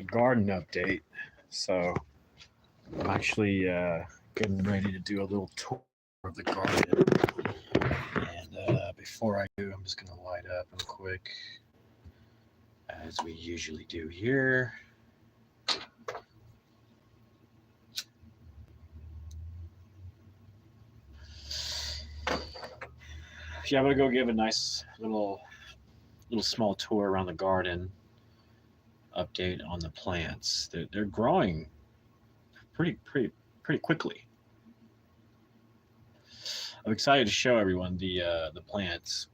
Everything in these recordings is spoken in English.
a garden update. So I'm actually getting ready to do a little tour of the garden. And before I do, I'm just going to light up real quick, as we usually do here. Yeah, I'm gonna go give a nice little small tour around the garden. Update on the plants. They're growing pretty quickly. I'm excited to show everyone the plants.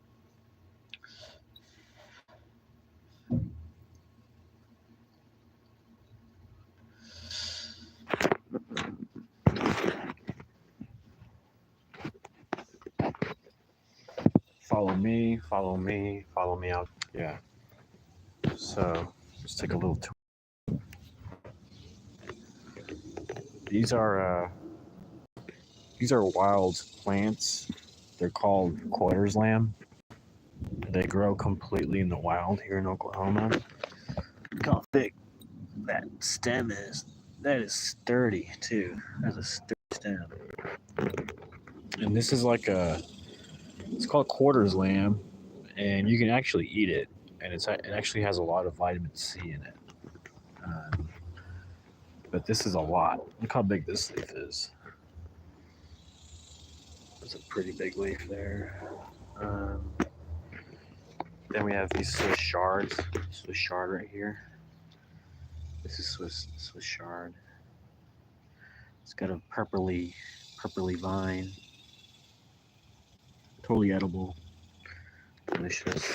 Follow me, follow me, follow me out. Yeah. So let's take a little tour. These are uh, these are wild plants. They're called quarters lamb. They grow completely in the wild here in Oklahoma. Look how thick that stem is. That is sturdy too. That's a sturdy stem. And this is it's called quarters lamb, and you can actually eat it, and it actually has a lot of vitamin C in it. Um, but this is a lot. Look how big this leaf is. It's a pretty big leaf there. Um, then we have these Swiss shards. Swiss shard right here. This is Swiss shard. It's got a purpley vine. Totally edible. Delicious.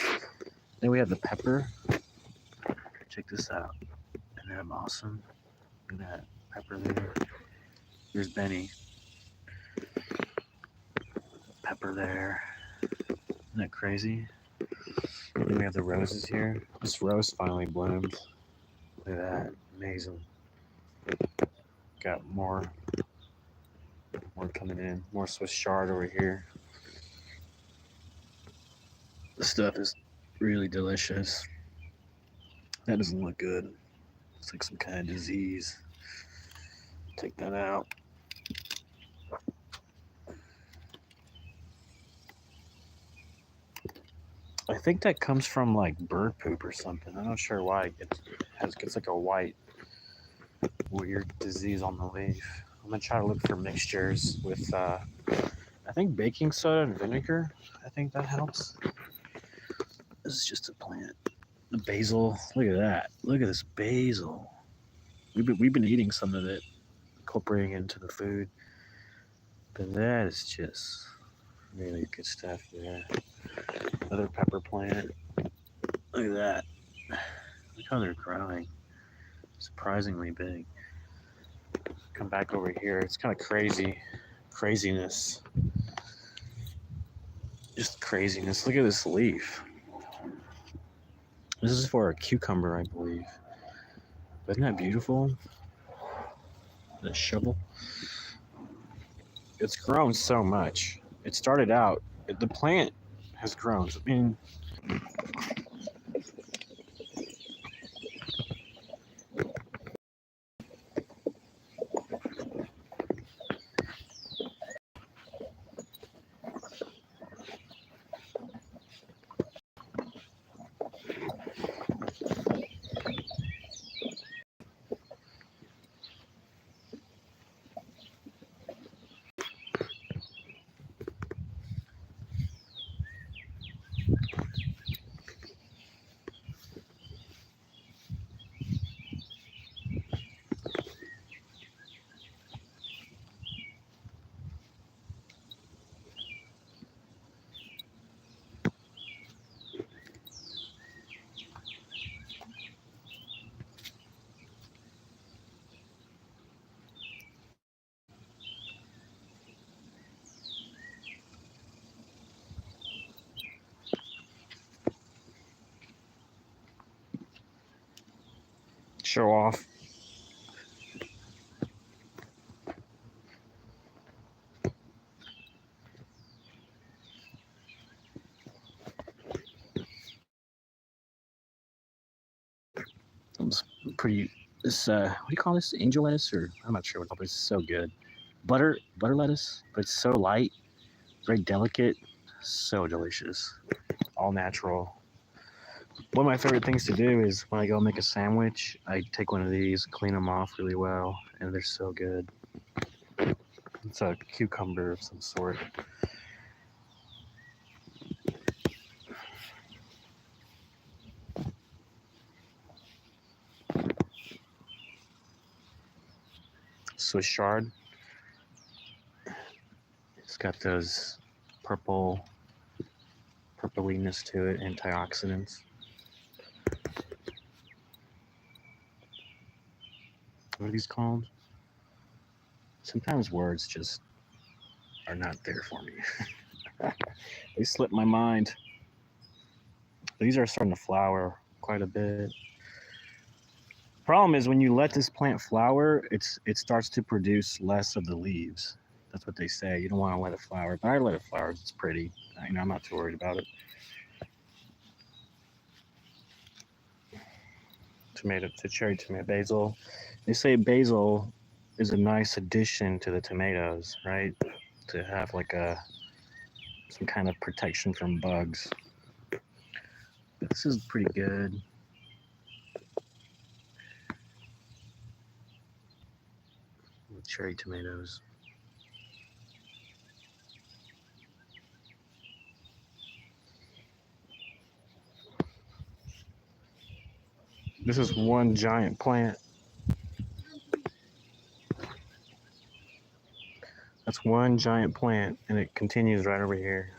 Then we have the pepper. Check this out. Isn't that awesome? Look at that pepper there. There's Benny. Pepper there. Isn't that crazy? Then we have the roses here. This rose finally bloomed. Look at that. Amazing. Got more coming in. More Swiss chard over here. This stuff is really delicious. That doesn't look good. It's like some kind of disease. Take that out. I think that comes from like bird poop or something. I'm not sure why it gets like a white weird disease on the leaf. I'm gonna try to look for mixtures with I think baking soda and vinegar. I think that helps. This is just a plant. The basil. Look at that. Look at this basil. We've been eating some of it, incorporating it into the food. But that is just really good stuff there. Another pepper plant. Look at that. Look how they're growing. Surprisingly big. Come back over here. It's kind of craziness. Just craziness. Look at this leaf. This is for a cucumber, I believe. But isn't that beautiful? The shovel. It's grown so much. It started out, the plant has grown. I mean, show off. It's pretty This what do you call this? Angel lettuce, or I'm not sure what it's called, but it's so good. Butter lettuce, but it's so light, very delicate, so delicious. All natural. One of my favorite things to do is when I go make a sandwich, I take one of these, clean them off really well, and they're so good. It's a cucumber of some sort. Swiss chard. It's got those purpliness to it, antioxidants. What are these called? Sometimes words just are not there for me. They slip my mind. These are starting to flower quite a bit. Problem is when you let this plant flower, it starts to produce less of the leaves. That's what they say. You don't want to let it flower, but I let it flower. It's pretty. I'm not too worried about it. Cherry tomato, basil. They say basil is a nice addition to the tomatoes, right? To have like some kind of protection from bugs. But this is pretty good. With cherry tomatoes. This is one giant plant. That's one giant plant, and it continues right over here.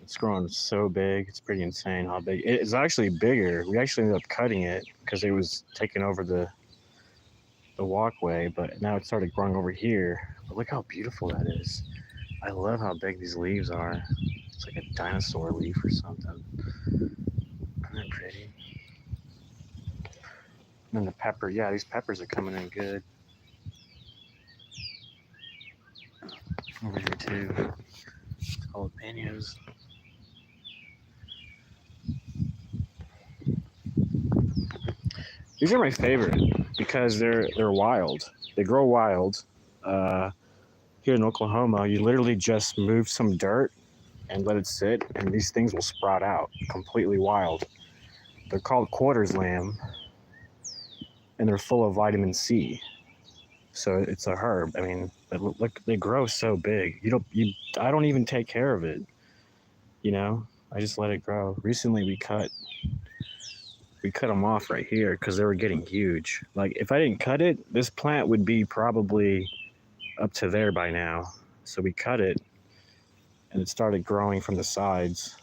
It's growing so big. It's pretty insane how big. It's actually bigger. We actually ended up cutting it because it was taking over the walkway, but now it started growing over here. But look how beautiful that is. I love how big these leaves are. It's like a dinosaur leaf or something. Isn't that pretty? And then the pepper. Yeah, these peppers are coming in good. Over here too. Jalapenos. These are my favorite because they're wild. They grow wild. Here in Oklahoma, you literally just move some dirt and let it sit, and these things will sprout out completely wild. They're called quarters lamb, and they're full of vitamin C. So it's a herb. I mean, look, they grow so big. I don't even take care of it. I just let it grow. Recently, we cut them off right here because they were getting huge. Like if I didn't cut it, this plant would be probably up to there by now. So we cut it, and it started growing from the sides.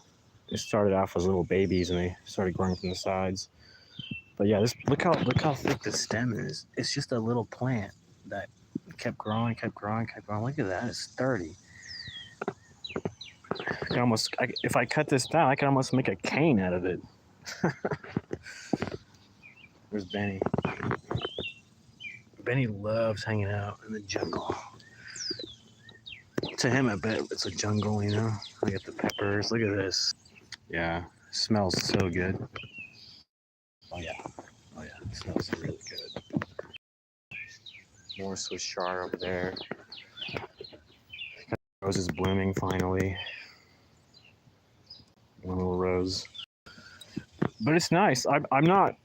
It started off as little babies, and they started growing from the sides. But yeah, look how thick the stem is. It's just a little plant that kept growing, kept growing, kept growing. Look at that, it's 30. If I cut this down, I can almost make a cane out of it. Where's Benny? Benny loves hanging out in the jungle. To him, I bet it's a jungle, Look at the peppers. Look at this. Yeah, it smells so good. Oh yeah, it smells really good. More Swiss chard over there. Rose is blooming finally. One little rose. But it's nice. I'm not.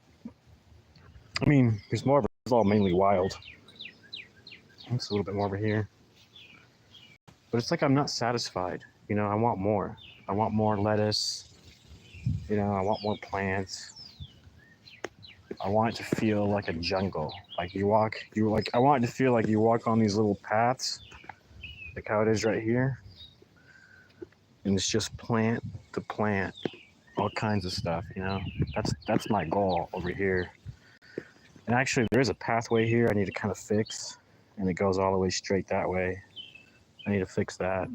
I mean, there's more of it. It's all mainly wild. It's a little bit more over here. But it's like I'm not satisfied. I want more. I want more lettuce. I want more plants. I want it to feel like a jungle. Like I want it to feel like you walk on these little paths, like how it is right here. And it's just plant to plant, all kinds of stuff, That's my goal over here. And actually, there is a pathway here I need to kind of fix, and it goes all the way straight that way. I need to fix that.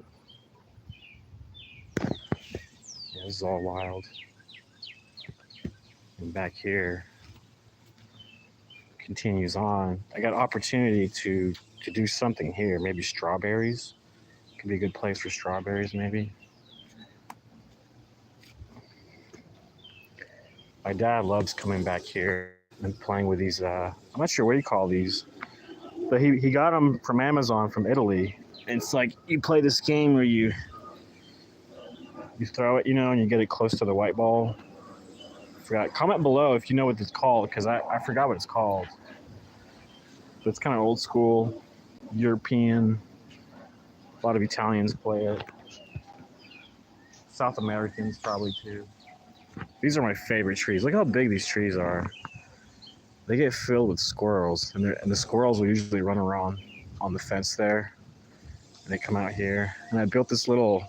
Yeah, this is all wild. And back here continues on. I got opportunity to do something here. Maybe strawberries. Could be a good place for strawberries, maybe. My dad loves coming back here and playing with these. I'm not sure what you call these, but he got them from Amazon from Italy. And it's like you play this game where you throw it, and you get it close to the white ball. Forgot. Comment below if you know what it's called, because I forgot what it's called. But it's kind of old school, European. A lot of Italians play it. South Americans probably too. These are my favorite trees. Look how big these trees are. They get filled with squirrels, and the squirrels will usually run around on the fence there, and they come out here. And I built this little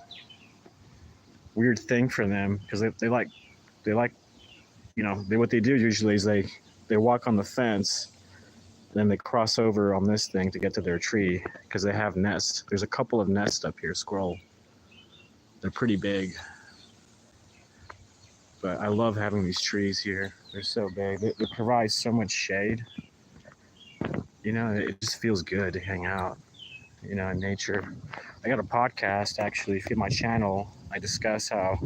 weird thing for them because they like what they do usually is they walk on the fence, then they cross over on this thing to get to their tree because they have nests. There's a couple of nests up here, squirrel. They're pretty big. But I love having these trees here. They're so big. They provide so much shade. It just feels good to hang out, in nature. I got a podcast, actually, if you my channel. I discuss how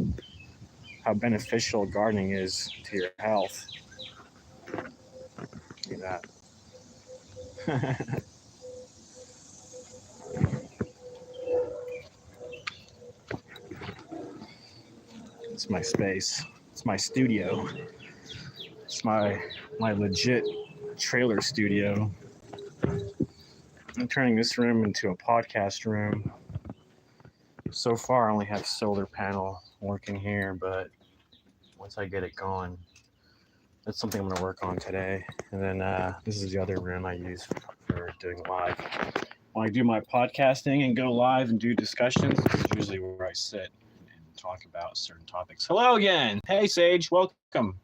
beneficial gardening is to your health. Look at that. It's my space. It's my studio. It's my legit trailer studio. I'm turning this room into a podcast room. So far, I only have solar panel working here, but once I get it going, that's something I'm going to work on today. And then this is the other room I use for doing live. When I do my podcasting and go live and do discussions, this is usually where I sit and talk about certain topics. Hello again. Hey, Sage. Welcome.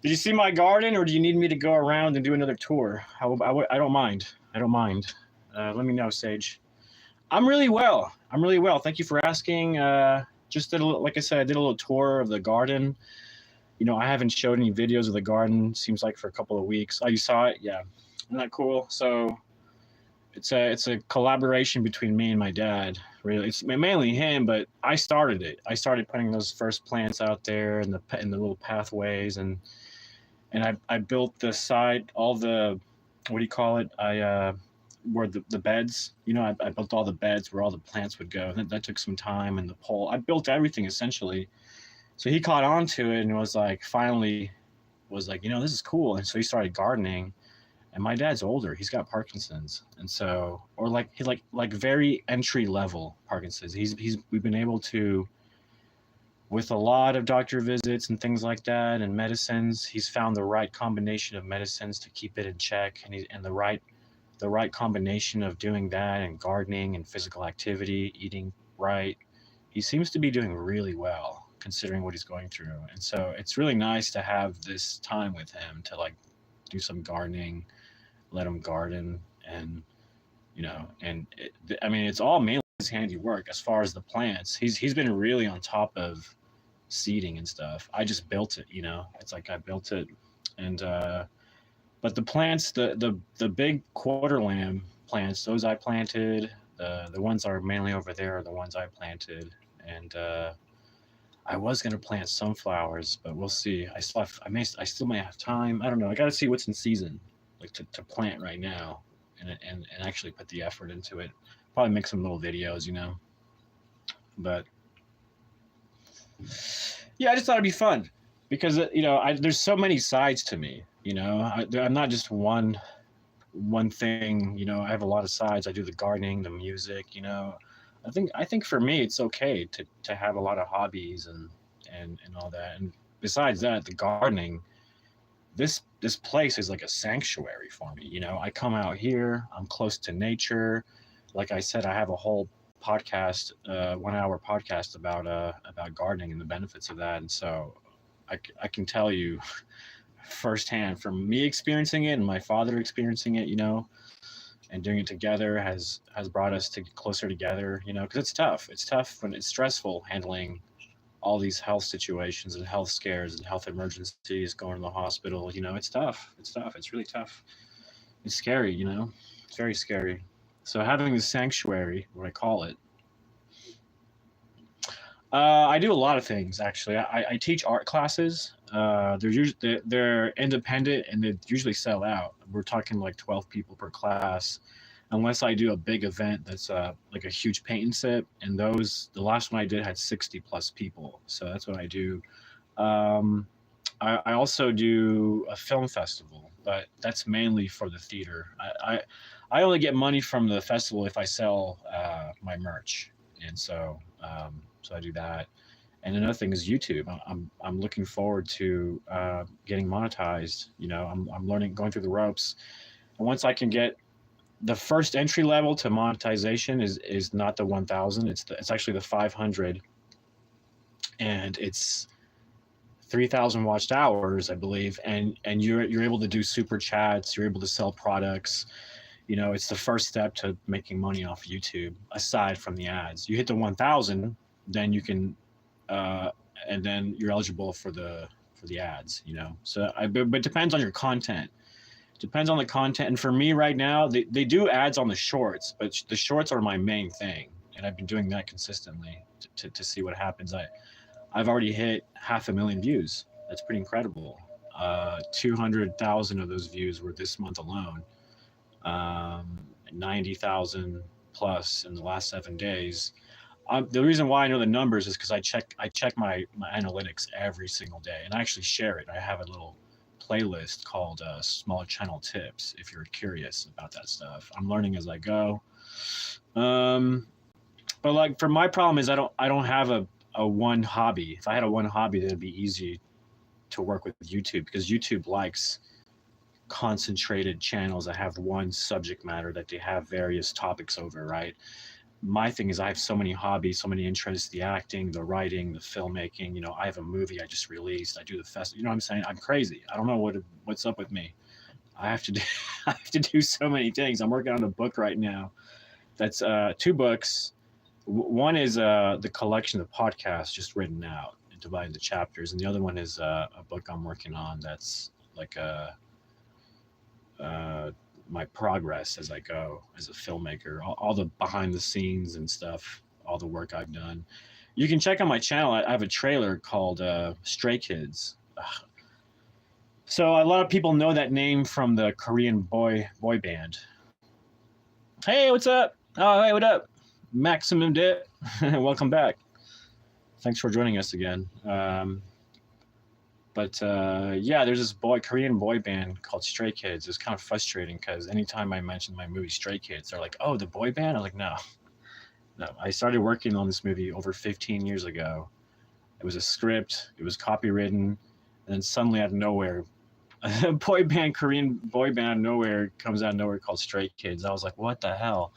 Did you see my garden, or do you need me to go around and do another tour? I don't mind. Let me know, Sage. I'm really well. Thank you for asking. Just did like I said, I did a little tour of the garden. I haven't showed any videos of the garden, seems like, for a couple of weeks. Oh, you saw it? Yeah. Isn't that cool? So it's a collaboration between me and my dad. Really, it's mainly him, but I started it. I started putting those first plants out there in the little pathways, and I built the side, all the, what do you call it? Where the beds, I built all the beds where all the plants would go. And that took some time, and the pole. I built everything essentially. So he caught on to it and was like, this is cool. And so he started gardening. And my dad's older. He's got Parkinson's. And so, or like very entry level Parkinson's. We've been able to, with a lot of doctor visits and things like that and medicines, he's found the right combination of medicines to keep it in check, and the right combination of doing that and gardening and physical activity, eating right. He seems to be doing really well considering what he's going through. And so it's really nice to have this time with him to do some gardening, let him garden, and it's all mainly his handiwork as far as the plants. He's been really on top of seeding and stuff. I just built it, it's like I built it. And but the plants, the big quarter lamb plants, those I planted. The ones that are mainly over there are the ones I planted. And I was gonna plant sunflowers, but we'll see. I still may have time. I don't know. I got to see what's in season, to plant right now, and actually put the effort into it. Probably make some little videos, But yeah, I just thought it'd be fun because there's so many sides to me. I'm not just one thing. I have a lot of sides. I do the gardening, the music. I think for me it's okay to have a lot of hobbies and all that. And besides that, the gardening, this place is like a sanctuary for me. I come out here, I'm close to nature. Like I said, I have a whole podcast, 1 hour podcast about gardening and the benefits of that. And so I can tell you firsthand from me experiencing it and my father experiencing it, and doing it together has brought us closer together, because it's tough. It's tough when it's stressful handling all these health situations and health scares and health emergencies, going to the hospital. It's tough. It's really tough. It's scary, it's very scary. So having this sanctuary, what I call it, I do a lot of things, actually. I teach art classes. they're independent and they usually sell out. We're talking like 12 people per class, unless I do a big event that's like a huge paint and sip. And the last one I did had 60 plus people, so that's what I do. Um, I also do a film festival, but that's mainly for the theater. I only get money from the festival if I sell my merch, and so I do that. And another thing is YouTube. I'm looking forward to getting monetized. I'm learning, going through the ropes, and once I can get the first entry level to monetization is not the 1,000. It's actually the 500, and it's 3,000 watched hours, I believe, and you're able to do super chats. You're able to sell products. It's the first step to making money off YouTube. Aside from the ads, you hit the 1,000, then you can, uh, and then you're eligible for the ads. But it depends on your content. Depends on the content. And for me right now, they do ads on the shorts, but the shorts are my main thing, and I've been doing that consistently to see what happens. I've already hit 500,000 views. That's pretty incredible. 200,000 of those views were this month alone. 90,000 plus in the last 7 days. The reason why I know the numbers is because I check my analytics every single day, and I actually share it. I have a little playlist called Smaller Channel Tips. If you're curious about that stuff, I'm learning as I go. Um, but like for my problem is I don't have a one hobby. If I had a one hobby, that'd be easy to work with YouTube, because YouTube likes concentrated channels that have one subject matter that they have various topics over, right? My thing is I have so many hobbies, so many interests: the acting, the writing, the filmmaking. I have a movie I just released. I do the festival. You know what I'm saying? I'm crazy. I don't know what's up with me. I have to do I have to do so many things. I'm working on a book right now. That's two books. One is the collection of podcasts just written out and divided into chapters, and the other one is a book I'm working on that's like uh, my progress as I go as a filmmaker, all the behind the scenes and stuff, all the work I've done. You can check on my channel. I have a trailer called Stray Kids. So a lot of people know that name from the Korean boy band. Hey, what's up? Oh, hey, what up? Maximum Dip. Welcome back. Thanks for joining us again. But yeah, there's this Korean boy band called Stray Kids. It's kind of frustrating because anytime I mention my movie Stray Kids, they're like, "Oh, the boy band." I'm like, "No, no." I started working on this movie over 15 years ago. It was a script. It was copywritten, and then suddenly out of nowhere, a Korean boy band out of nowhere comes out of nowhere called Stray Kids. I was like, "What the hell?"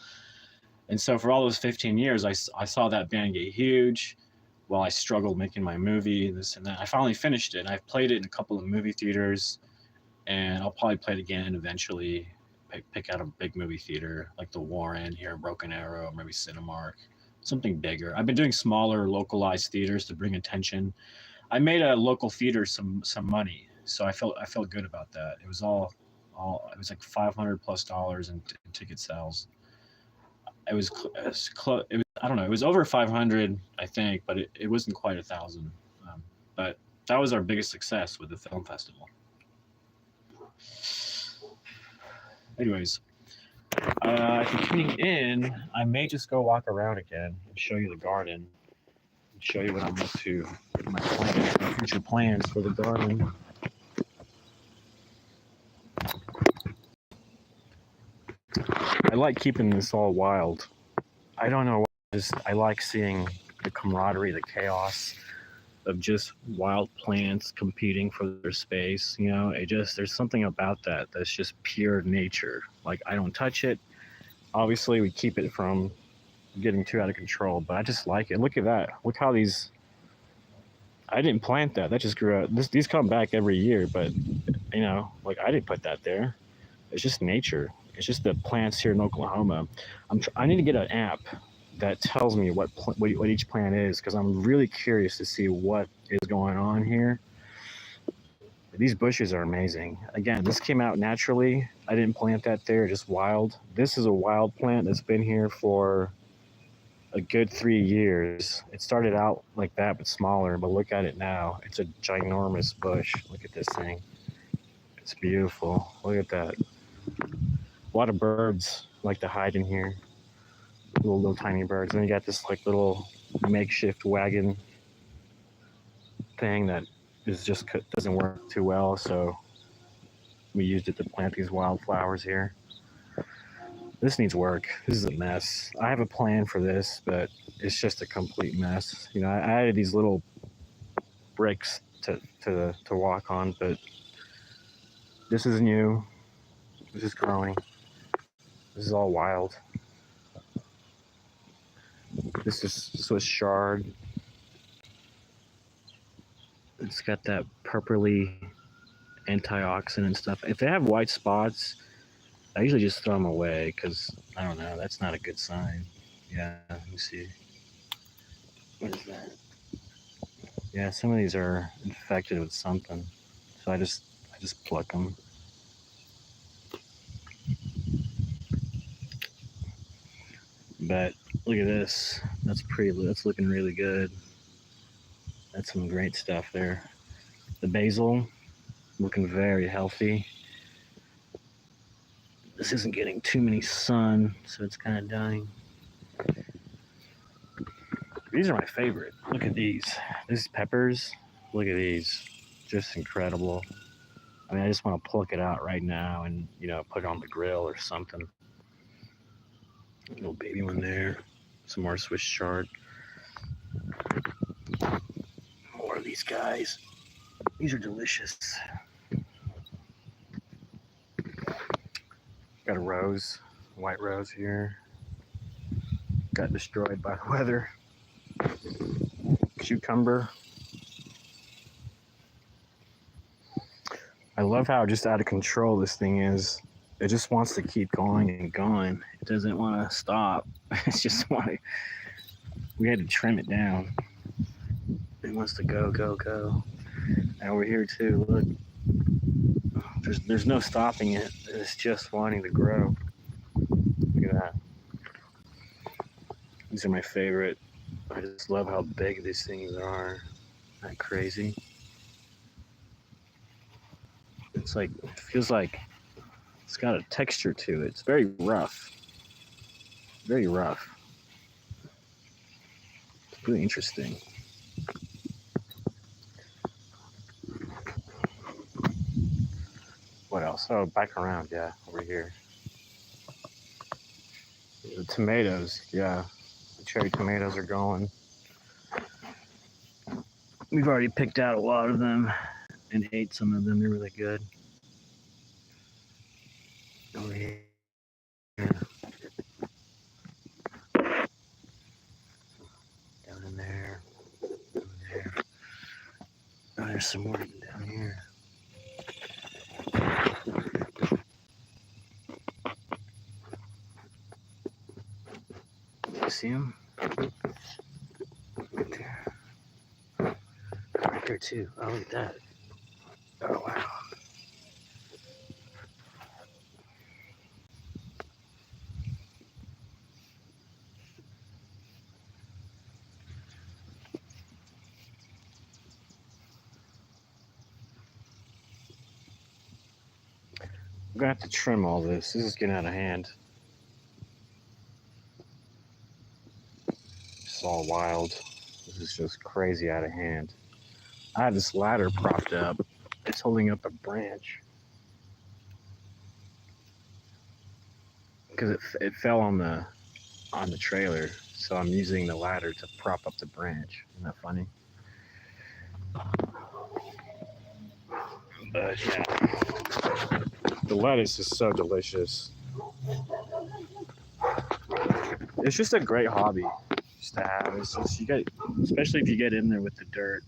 And so for all those 15 years, I saw that band get huge while I struggled making my movie, this and that. I finally finished it, and I've played it in a couple of movie theaters, and I'll probably play it again eventually. Pick out a big movie theater like the Warren here in Broken Arrow, maybe Cinemark, something bigger. I've been doing smaller, localized theaters to bring attention. I made a local theater some money, so I felt good about that. It was all it was like $500+ in ticket sales. It was I don't know. It was over 500, I think, but it wasn't quite 1,000. But that was our biggest success with the film festival. Anyways, if you're tuning in, I may just go walk around again and show you the garden, and show you what I'm up to, my future plans for the garden. I like keeping this all wild. I don't know. I like seeing the camaraderie, the chaos of just wild plants competing for their space. There's something about that that's just pure nature. Like, I don't touch it. Obviously, we keep it from getting too out of control, but I just like it. Look at that. Look how these. I didn't plant that. That just grew out. These come back every year, but like, I didn't put that there. It's just nature. It's just the plants here in Oklahoma. I need to get an app that tells me what each plant is, because I'm really curious to see what is going on here. These bushes are amazing. Again, this came out naturally. I didn't plant that there, just wild. This is a wild plant that's been here for a good 3 years. It started out like that, but smaller. But look at it now. It's a ginormous bush. Look at this thing. It's beautiful. Look at that. A lot of birds like to hide in here. Little tiny birds. And then you got this like little makeshift wagon thing that is just doesn't work too well. So we used it to plant these wildflowers here. This needs work. This is a mess. I have a plan for this, but it's just a complete mess. You know, I added these little bricks to walk on, but this is new. This is growing. This is all wild. This is Swiss chard. It's got that purpley antioxidant stuff. If they have white spots, I usually just throw them away because I don't know. That's not a good sign. Yeah, let me see. What is that? Yeah, some of these are infected with something, so I just pluck them. But look at this. That's pretty. That's looking really good. That's some great stuff there. The basil looking very healthy. This isn't getting too many sun, so it's kind of dying. These are my favorite. Look at these. These peppers. Look at these. Just incredible. I mean, I just want to pluck it out right now and, you know, put it on the grill or something. Little baby one there. Some more Swiss chard. More of these guys. These are delicious. Got a rose, white rose here. Got destroyed by the weather. Cucumber. I love how just out of control this thing is. It just wants to keep going and going. It doesn't want to stop. It's just wanting. We had to trim it down. It wants to go, go, go. And over here too, look. There's no stopping it. It's just wanting to grow. Look at that. These are my favorite. I just love how big these things are. Isn't that crazy? It's like, it feels like it's got a texture to it. It's very rough. Very rough. It's really interesting. What else? Oh, back around, yeah, over here. The tomatoes, yeah. The cherry tomatoes are going. We've already picked out a lot of them and ate some of them. They're really good. Over here. Down in there. Down there. Oh, there's some more down here. You see them? Right there. Right there too. Oh, look at that. Oh, wow. I'm gonna have to trim all this. This is getting out of hand. It's all wild. This is just crazy out of hand. I have this ladder propped up. It's holding up a branch because it fell on the trailer. So I'm using the ladder to prop up the branch. Isn't that funny? But yeah, the lettuce is so delicious. It's just a great hobby just to have. It's just, you get, especially if you get in there with the dirt.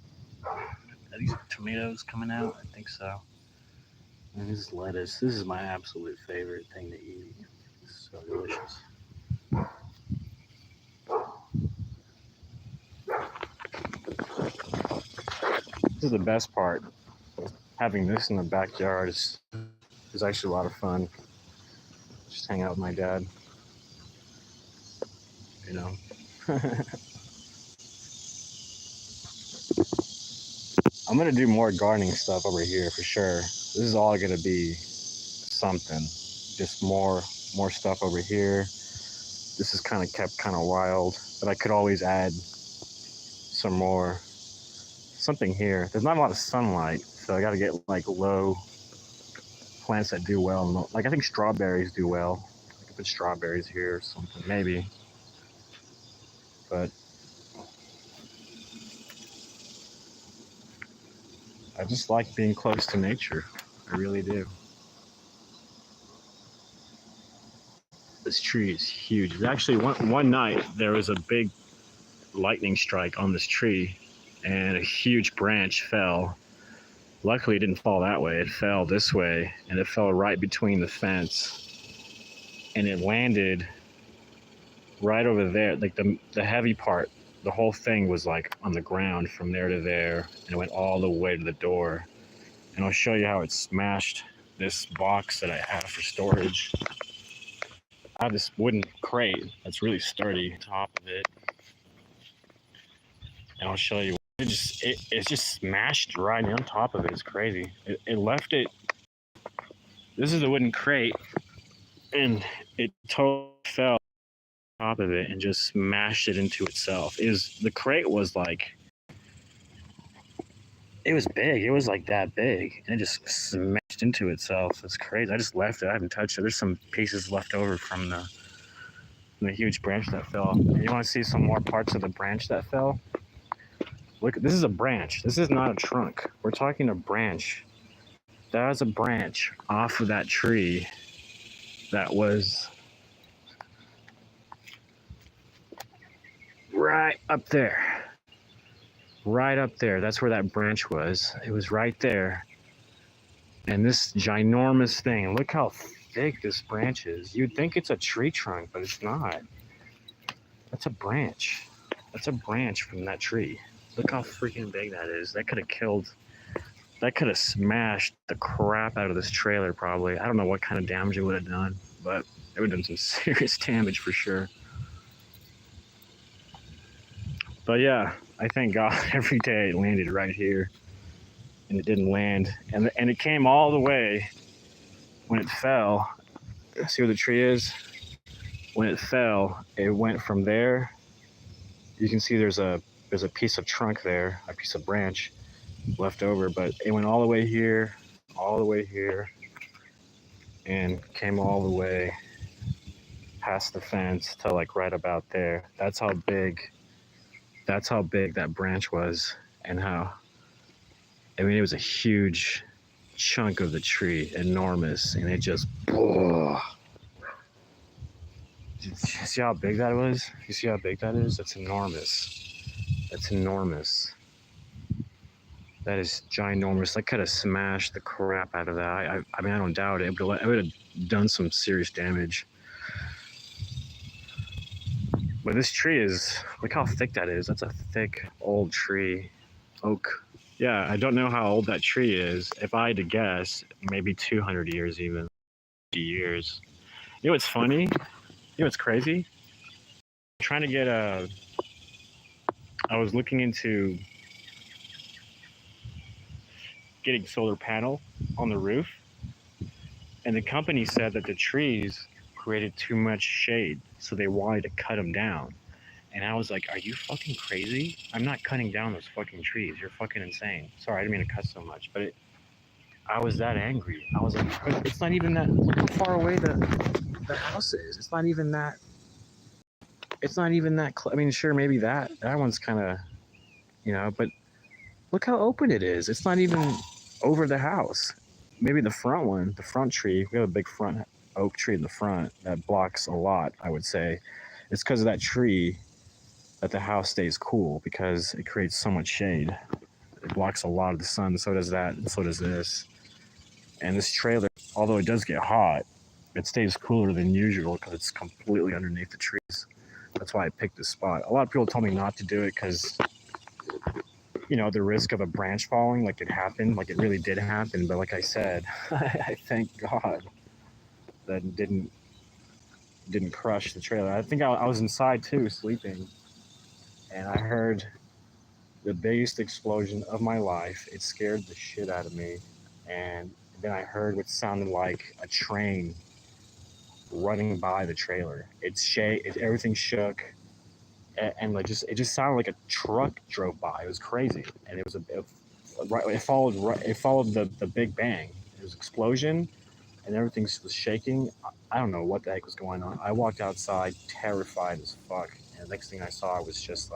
Are these tomatoes coming out? I think so. And this is lettuce. This is my absolute favorite thing to eat. It's so delicious. This is the best part. Having this in the backyard is actually a lot of fun. Just hang out with my dad. You know, I'm gonna do more gardening stuff over here for sure. This is all gonna be something. Just more stuff over here. This is kind of kept kind of wild, but I could always add some more. Something here. There's not a lot of sunlight, so I gotta get like low plants that do well. Like I think strawberries do well. I could put strawberries here or something, maybe. But I just like being close to nature. I really do. This tree is huge. Actually, one night there was a big lightning strike on this tree, and a huge branch fell. Luckily, it didn't fall that way. It fell this way, and it fell right between the fence, and it landed right over there. Like the heavy part, the whole thing was like on the ground from there to there, and it went all the way to the door. And I'll show you how it smashed this box that I have for storage. I have this wooden crate that's really sturdy on top of it, and I'll show you. It just smashed right on top of it. It's crazy. It left it. This is the wooden crate, and it totally fell on top of it and just smashed it into itself. The crate was like, it was big. It was like that big, and it just smashed into itself. It's crazy. I just left it. I haven't touched it. There's some pieces left over from the huge branch that fell. And you want to see some more parts of the branch that fell? Look, this is a branch. This is not a trunk. We're talking a branch. That is a branch off of that tree that was right up there. Right up there. That's where that branch was. It was right there. And this ginormous thing, look how thick this branch is. You'd think it's a tree trunk, but it's not. That's a branch. That's a branch from that tree. Look how freaking big that is. That could have smashed the crap out of this trailer probably. I don't know what kind of damage it would have done, but it would have done some serious damage for sure. But yeah, I thank God every day it landed right here. And it didn't land. And it came all the way when it fell. See where the tree is? When it fell, it went from there. You can see there's a piece of trunk there, a piece of branch left over, but it went all the way here, and came all the way past the fence to like right about there. That's how big that branch was, and it was a huge chunk of the tree, enormous, and it just, oh. You see how big that was? You see how big that is? That's enormous. That's enormous. That is ginormous. That could have smashed the crap out of that. I mean, I don't doubt it. It would have done some serious damage. But this tree is, look how thick that is. That's a thick, old tree. Oak. Yeah, I don't know how old that tree is. If I had to guess, maybe 200 years even. 50 years. You know what's funny? You know what's crazy? I'm trying to get I was looking into getting solar panel on the roof, and the company said that the trees created too much shade, so they wanted to cut them down. And I was like, are you fucking crazy? I'm not cutting down those fucking trees. You're fucking insane. Sorry, I didn't mean to cuss so much, but I was that angry. I was like, it's not even that, look how far away the house is. It's not even that I mean, sure, maybe that one's kind of, but look how open it is. It's not even over the house. Maybe the front tree, we have a big front oak tree in the front that blocks a lot, I would say. It's because of that tree that the house stays cool, because it creates so much shade. It blocks a lot of the sun. So does that, and so does this. And this trailer, although it does get hot, it stays cooler than usual because it's completely underneath the trees. That's why I picked this spot. A lot of people told me not to do it because, the risk of a branch falling, like it happened, like it really did happen. But like I said, I thank God that it didn't crush the trailer. I think I was inside too, sleeping. and I heard the biggest explosion of my life. It scared the shit out of me. And then I heard what sounded like a train running by the trailer. Everything shook, and like just it just sounded like a truck drove by. It was crazy, and it followed the big bang. It was an explosion, and everything was shaking. I don't know what the heck was going on. I walked outside terrified as fuck, and the next thing I saw was just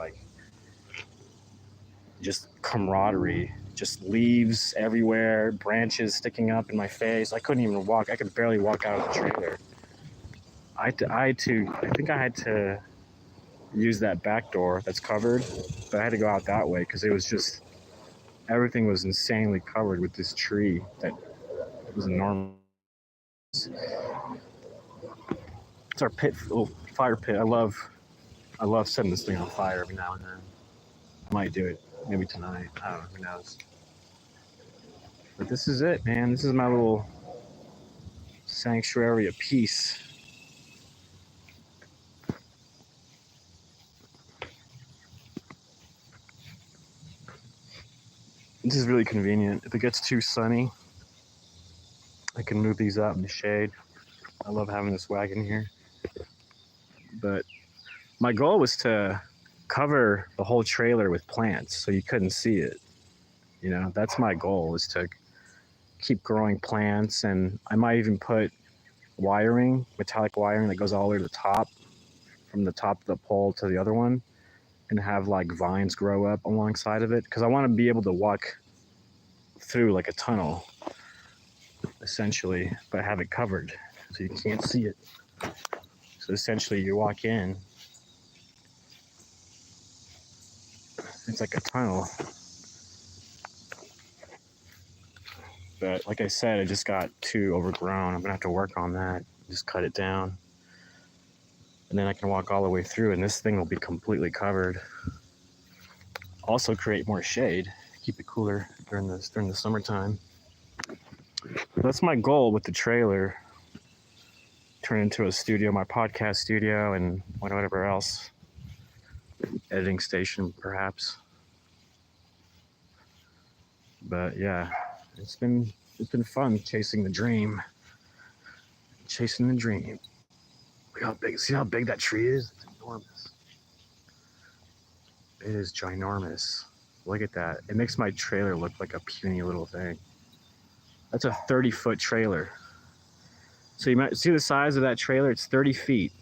camaraderie, just leaves everywhere, branches sticking up in my face. I couldn't even walk. I could barely walk out of the trailer. I think I had to use that back door that's covered, but I had to go out that way because it was just everything was insanely covered with this tree that was enormous. It's our little fire pit. I love setting this thing on fire every now and then. I might do it maybe tonight. I don't know. Who knows? But this is it, man. This is my little sanctuary of peace. This is really convenient. If it gets too sunny, I can move these out in the shade. I love having this wagon here. But my goal was to cover the whole trailer with plants so you couldn't see it. You know, that's my goal, is to keep growing plants, and I might even put wiring, metallic wiring that goes all the way to the top, from the top of the pole to the other one, and have like vines grow up alongside of it, because I want to be able to walk through like a tunnel essentially, but have it covered so you can't see it. So essentially you walk in, it's like a tunnel. But like I said, it just got too overgrown. I'm gonna have to work on that, just cut it down, and then I can walk all the way through, and this thing will be completely covered. Also create more shade, keep it cooler during the summertime. That's my goal with the trailer. Turn into a studio, my podcast studio, and whatever else, editing station perhaps. But yeah, it's been fun chasing the dream. Chasing the dream. See how big that tree is? It's enormous. It is ginormous. Look at that. It makes my trailer look like a puny little thing. That's a 30-foot trailer. So you might see the size of that trailer. It's 30 feet.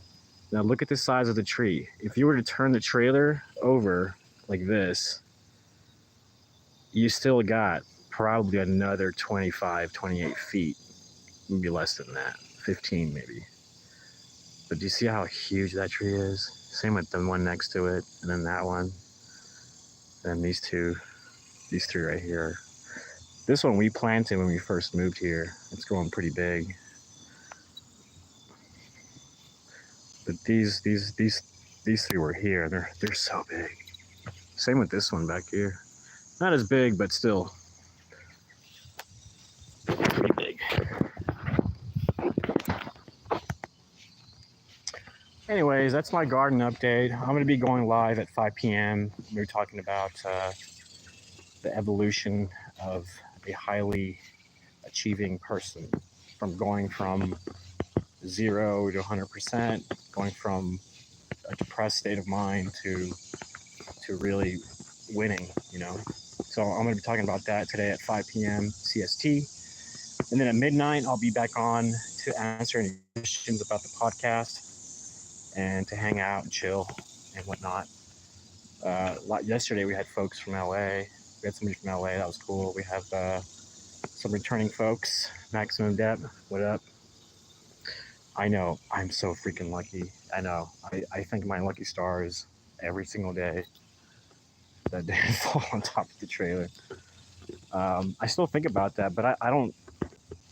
Now look at the size of the tree. If you were to turn the trailer over like this, you still got probably another 25, 28 feet. Maybe less than that. 15 maybe. But do you see how huge that tree is? Same with the one next to it, and then that one. And these three right here. This one we planted when we first moved here. It's growing pretty big. But these three were here. They're so big. Same with this one back here. Not as big, but still pretty big. Anyways, that's my garden update. I'm going to be going live at 5 p.m. We're talking about the evolution of a highly achieving person, from going from 0 to 100%, going from a depressed state of mind to really winning, you know. So I'm going to be talking about that today at 5 p.m. CST. And then at midnight, I'll be back on to answer any questions about the podcast and to hang out and chill and whatnot. Yesterday, we had folks from LA. We had somebody from LA. That was cool. We have some returning folks. Maximum Depth, what up? I know. I'm so freaking lucky. I know. I thank my lucky stars every single day that didn't fall on top of the trailer. I still think about that, but I don't,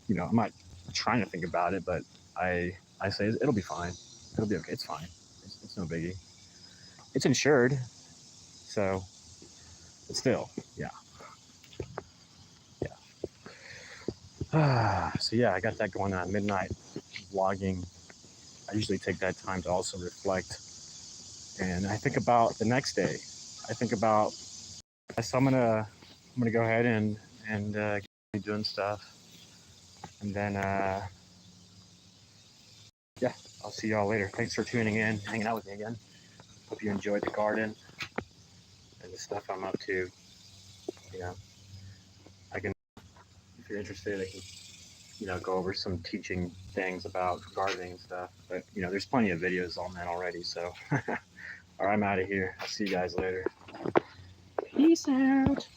you know, I'm not trying to think about it, but I say it'll be fine. It'll be okay. It's fine. It's no biggie. It's insured, so, but still, yeah. So yeah, I got that going on at midnight, vlogging. I usually take that time to also reflect And I think about the next day. I think about, so I'm gonna go ahead and keep doing stuff, and then yeah, I'll see y'all later. Thanks for tuning in, hanging out with me again. Hope you enjoyed the garden and the stuff I'm up to. You know, I can, if you're interested, I can, go over some teaching things about gardening and stuff. But there's plenty of videos on that already. So, all right, I'm out of here. I'll see you guys later. Peace out.